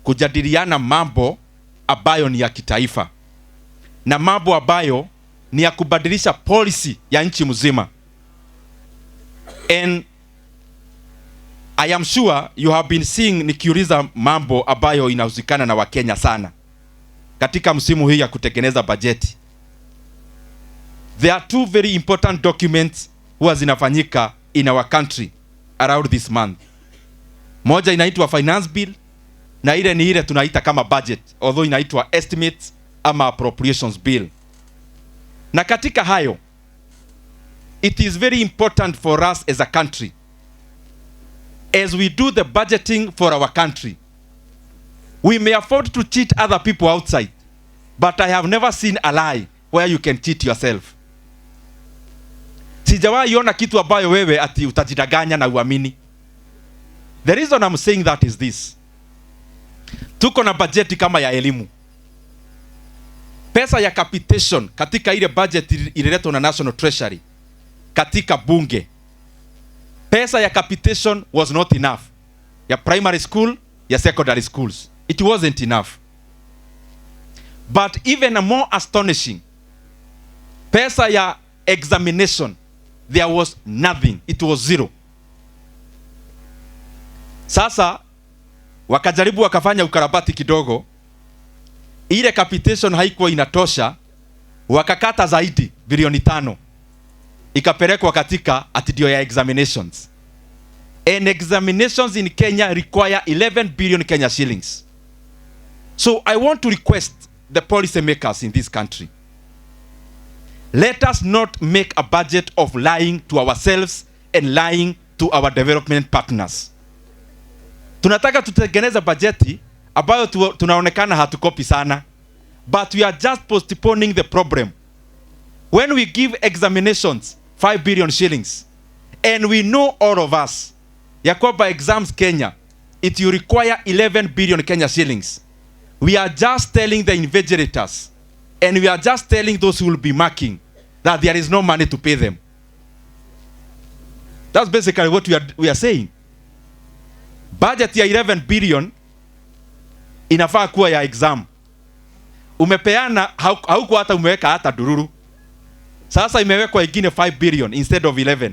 kujadiliana mambo ambayo ni ya kitaifa na mambo ambayo ni ya kubadilisha policy ya nchi mzima. And I am sure you have been seeing nikiuliza mambo ambayo inahusikana na Wakenya sana katika msimu hii ya kutengeneza bajeti. There are two very important documents huwa zinafanyika in our country around this month. Moja inaitwa finance bill na ile ni ile tunaita kama budget, although inaitwa estimates ama appropriations bill. Na katika hayo, it is very important for us as a country, as we do the budgeting for our country, we may afford to cheat other people outside, but I have never seen a lie where you can cheat yourself. Sijawahi ona kitu ambayo wewe ati utajidanganya na uamini. The reason I'm saying that is this. Tuko na bajeti kama ya elimu. Pesa ya capitation katika ile budget ililetwa na National Treasury katika bunge. Pesa ya capitation was not enough. Ya primary school, ya secondary schools. It wasn't enough. But even more astonishing, pesa ya examination, there was nothing. It was zero. Sasa wakajaribu wakafanya ukarabati kidogo, ile capitation haikuwa inatosha, wakakata zaidi bilioni 5 ikapelekwa katika atidio ya examinations. And examinations in Kenya require 11 billion Kenya shillings. So I want to request the policy makers in this country, let us not make a budget of lying to ourselves and lying to our development partners. Tunataka tutengeneza bajeti ambayo tunaonekana hatukopi sana, but we are just postponing the problem. When we give examinations 5 billion shillings, and we know all of us, ya kwamba exams Kenya, it will require 11 billion Kenya shillings. We are just telling the invigilators, and we are just telling those who will be marking, that there is no money to pay them. That's basically what we are saying. Budget ya 11 billion inafaa kuwa ya exam. Umepeana, hauko hata umeweka hata dururu. Sasa imewekwa ingine 5 billion instead of 11.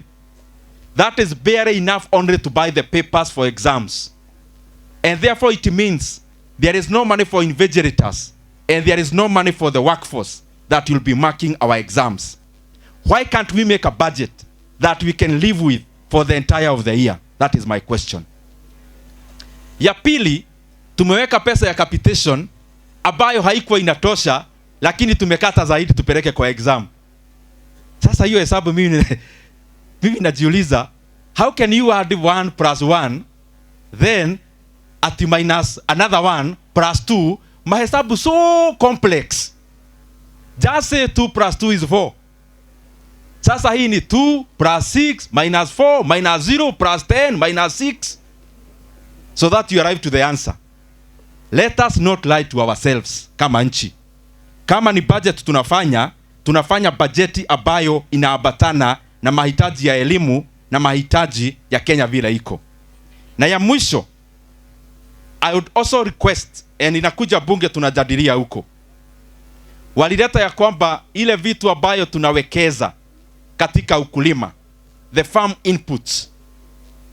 That is barely enough only to buy the papers for exams. And therefore it means there is no money for invigilators, and there is no money for the workforce that will be marking our exams. Why can't we make a budget that we can live with for the entire of the year? That is my question. Ya pili, tumeweka pesa ya capitation ambayo haikuwa inatosha, lakini tumekata zaidi tupeleke kwa exam. Sasa hiyo hesabu mimi najiuliza, how can you add 1 plus 1 then at minus another 1 plus 2? Mahesabu so complex. Just say 2 plus 2 is 4. Sasa hii ni 2 plus 6 minus 4 minus 0 plus 10 minus 6. So that you arrive to the answer. Let us not lie to ourselves kama nchi. Kama ni budget tunafanya bajeti ambayo inaambatana na mahitaji ya elimu na mahitaji ya Kenya vile iko. Na ya mwisho, I would also request, and inakuja bunge tunajadilia huko, walileta ya kwamba ile vitu ambayo tunawekeza katika ukulima, the farm inputs,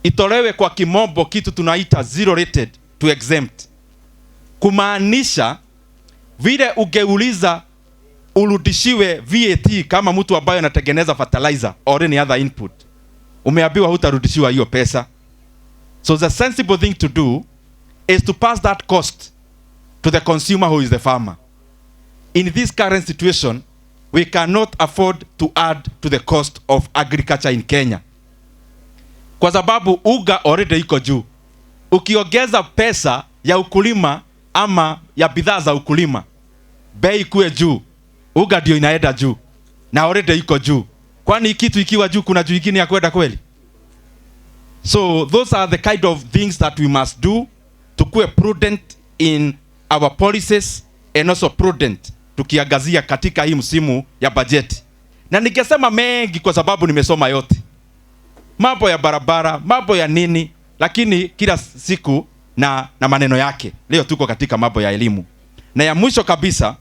itolewe kwa kimombo kitu tunaita zero rated to exempt. Kumaanisha vile ungeuliza urudishiwe VAT kama mtu ambaye anatengeneza fertilizer or any other input, umeambiwa hutarudishiwa hiyo pesa. So the sensible thing to do is to pass that cost to the consumer who is the farmer. In this current situation, we cannot afford to add to the cost of agriculture in Kenya, kwa sababu uga already iko juu. Ukiongeza pesa ya ukulima ama ya bidhaa za ukulima, bei kuwe juu, uga ndio inaenda juu na already iko juu. Kwani kitu ikiwa juu kuna juu ingine ya kwenda kweli? So those are the kind of things that we must do to be prudent in our policies and also prudent tukiangazia katika hii msimu ya bajeti. Na ningesema mengi kwa sababu nimesoma yote. Mambo ya barabara, mambo ya nini, lakini kila siku na maneno yake. Leo tuko katika mambo ya elimu. Na ya mwisho kabisa,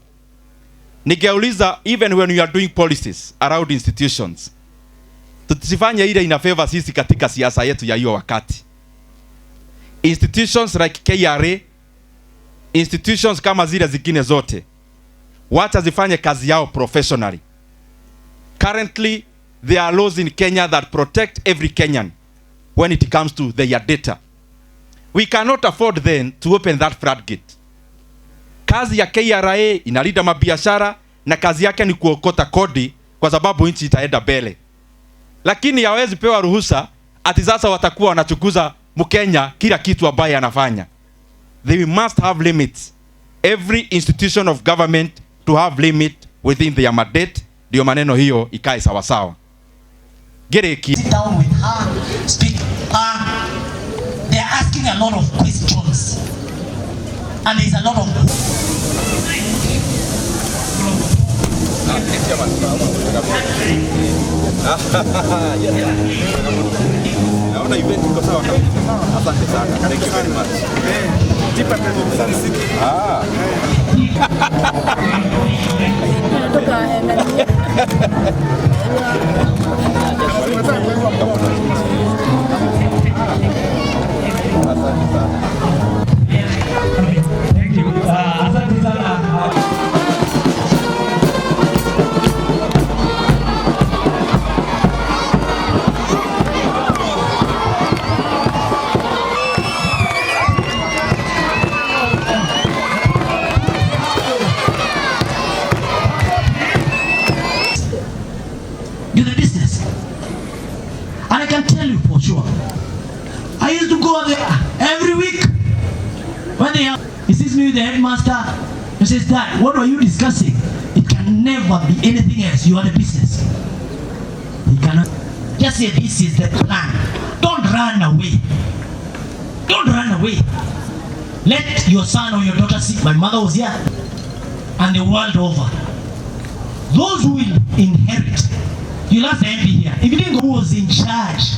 ningeuliza, even when we are doing policies around institutions, tusifanye ile ina favor sisi katika siasa yetu ya hiyo wakati. Institutions like KRA, institutions kama zile zingine zote, wacha zifanye kazi yao professionally. Currently, there are laws in Kenya that protect every Kenyan when it comes to their data. We cannot afford then to open that floodgate. Kazi ya KRA inalinda mabiashara na kazi yake ni kuokota kodi kwa sababu nchi itaenda mbele. Lakini hawezi pewa ruhusa ati sasa watakuwa wanachukuza Mkenya kila kitu ambaye anafanya. They must have limits. Every institution of government to have limit within their mandate, ndio maneno hiyo ikae sawa sawa. Gereki. Sit down with her, speak. They are asking a lot of questions. And there's a lot of... Naona event iko sawa kabisa. Asante sana. Thank you very much. Do the business. And I can tell you for sure, I used to go there every week. When he sees me with the headmaster, he says, "Dad, what are you discussing? It can never be anything else. You are the business." He cannot just say this is the plan. Don't run away. Don't run away. Let your son or your daughter see. My mother was here, and the world over. Those who will inherit. You'll ask the MP here, if you didn't know who was in charge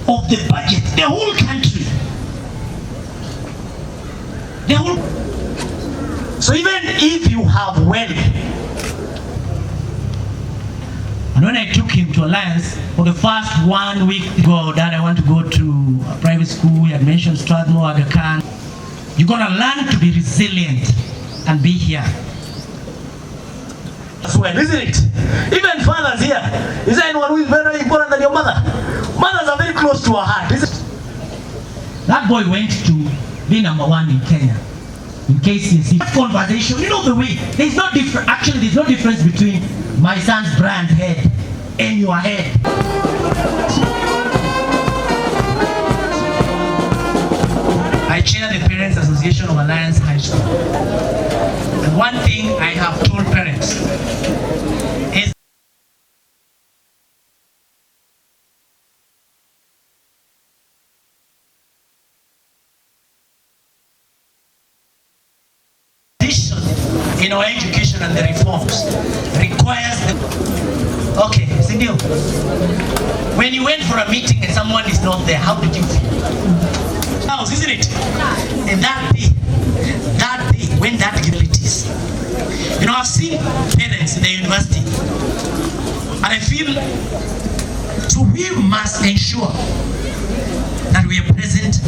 of the budget, the whole country, the whole. So even if you have wealth, and when I took him to Alliance for the first 1 week, go, Dad, I want to go to a private school. He had mentioned Strathmore, Aga Khan. You're gonna learn to be resilient and be here. Well, isn't it? Even fathers here, is there anyone who is very important than your mother? Mothers are very close to our heart, isn't it? That boy went to be #1 in Kenya. In case you see conversation, you know the way. There's no difference. Actually, there's no difference between my son's brand head and your head. I chair the Parents Association of Alliance High School. And one thing I have told parents is in our education and the reforms requires the... Okay, Cindy, when you went for a meeting and someone is not there, how did you feel? House, isn't it? And that day, when that abilities, you know, I've seen parents in the university, and I feel, so we must ensure that we are present.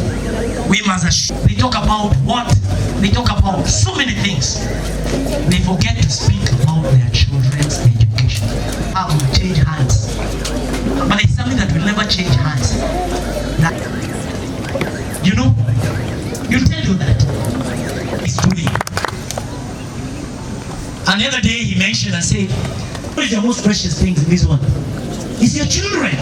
We must assure. They talk about what? They talk about so many things. They forget to speak about their children's education. How will change hands. But it's something that will never change hands. That, you know, you'll tell you that. It's doing. And the other day he mentioned and said, what is the most precious things in this one? It's your children.